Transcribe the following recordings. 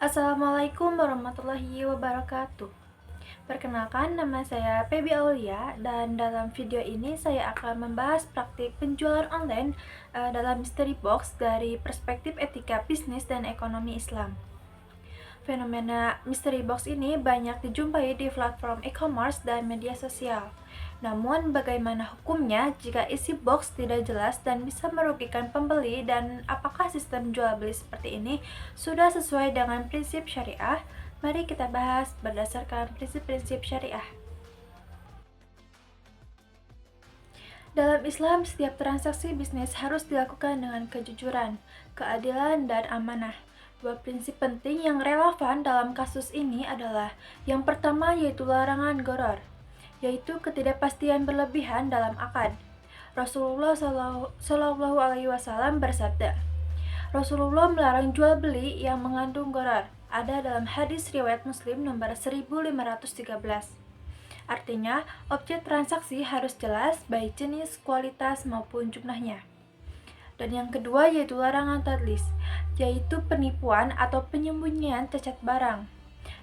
Assalamualaikum warahmatullahi wabarakatuh. Perkenalkan, nama saya Febi Aulia dan dalam video ini saya akan membahas praktik penjualan online dalam Mystery Box dari perspektif etika bisnis dan ekonomi Islam. Fenomena mystery box ini banyak dijumpai di platform e-commerce dan media sosial. Namun, bagaimana hukumnya jika isi box tidak jelas dan bisa merugikan pembeli, dan apakah sistem jual beli seperti ini sudah sesuai dengan prinsip syariah? Mari kita bahas berdasarkan prinsip-prinsip syariah. Dalam Islam, setiap transaksi bisnis harus dilakukan dengan kejujuran, keadilan, dan amanah. Dua prinsip penting yang relevan dalam kasus ini adalah yang pertama yaitu larangan gharar, yaitu ketidakpastian berlebihan dalam akad. Rasulullah Shallallahu Alaihi Wasallam bersabda, Rasulullah melarang jual beli yang mengandung gharar. Ada dalam hadis riwayat Muslim nomor 1513. Artinya, objek transaksi harus jelas baik jenis, kualitas, maupun jumlahnya. Dan yang kedua yaitu larangan tadlis, yaitu penipuan atau penyembunyian cacat barang.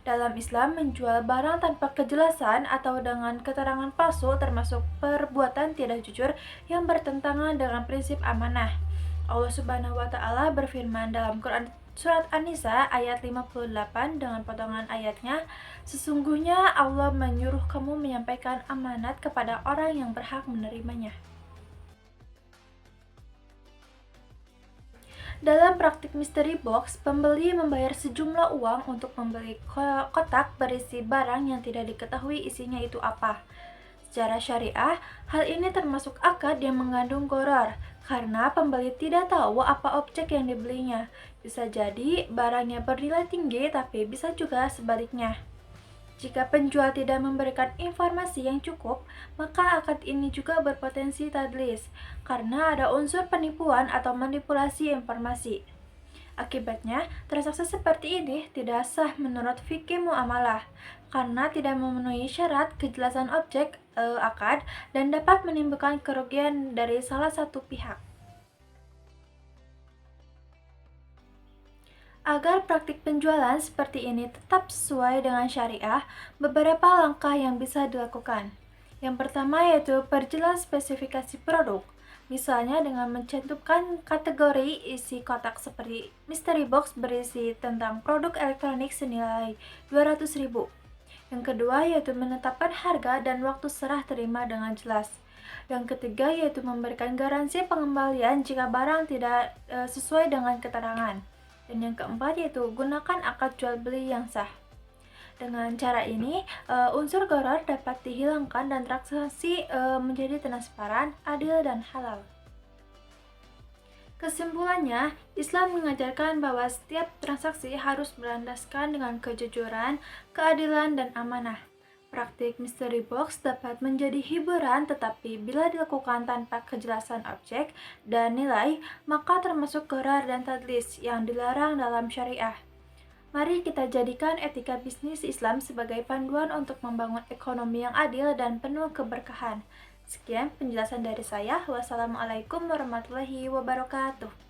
Dalam Islam, menjual barang tanpa kejelasan atau dengan keterangan palsu termasuk perbuatan tidak jujur yang bertentangan dengan prinsip amanah. Allah Subhanahu wa Ta'ala berfirman dalam Quran Surat An-Nisa ayat 58 dengan potongan ayatnya, sesungguhnya Allah menyuruh kamu menyampaikan amanat kepada orang yang berhak menerimanya. Dalam praktik mystery box, pembeli membayar sejumlah uang untuk membeli kotak berisi barang yang tidak diketahui isinya itu apa. Secara syariah, hal ini termasuk akad yang mengandung gharar, karena pembeli tidak tahu apa objek yang dibelinya. Bisa jadi barangnya bernilai tinggi, tapi bisa juga sebaliknya. Jika penjual tidak memberikan informasi yang cukup, maka akad ini juga berpotensi tadlis, karena ada unsur penipuan atau manipulasi informasi. Akibatnya, transaksi seperti ini tidak sah menurut fikih muamalah, karena tidak memenuhi syarat kejelasan objek akad dan dapat menimbulkan kerugian dari salah satu pihak. Agar praktik penjualan seperti ini tetap sesuai dengan syariah, beberapa langkah yang bisa dilakukan. Yang pertama yaitu perjelas spesifikasi produk, misalnya dengan mencantumkan kategori isi kotak seperti mystery box berisi tentang produk elektronik senilai 200.000. Yang kedua yaitu menetapkan harga dan waktu serah terima dengan jelas. Yang ketiga yaitu memberikan garansi pengembalian jika barang tidak sesuai dengan keterangan. Dan yang keempat yaitu gunakan akad jual beli yang sah. Dengan cara ini, unsur gharar dapat dihilangkan dan transaksi menjadi transparan, adil, dan halal. Kesimpulannya, Islam mengajarkan bahwa setiap transaksi harus berlandaskan dengan kejujuran, keadilan, dan amanah. Praktik mystery box dapat menjadi hiburan, tetapi bila dilakukan tanpa kejelasan objek dan nilai, maka termasuk gharar dan tadlis yang dilarang dalam syariah. Mari kita jadikan etika bisnis Islam sebagai panduan untuk membangun ekonomi yang adil dan penuh keberkahan. Sekian penjelasan dari saya. Wassalamualaikum warahmatullahi wabarakatuh.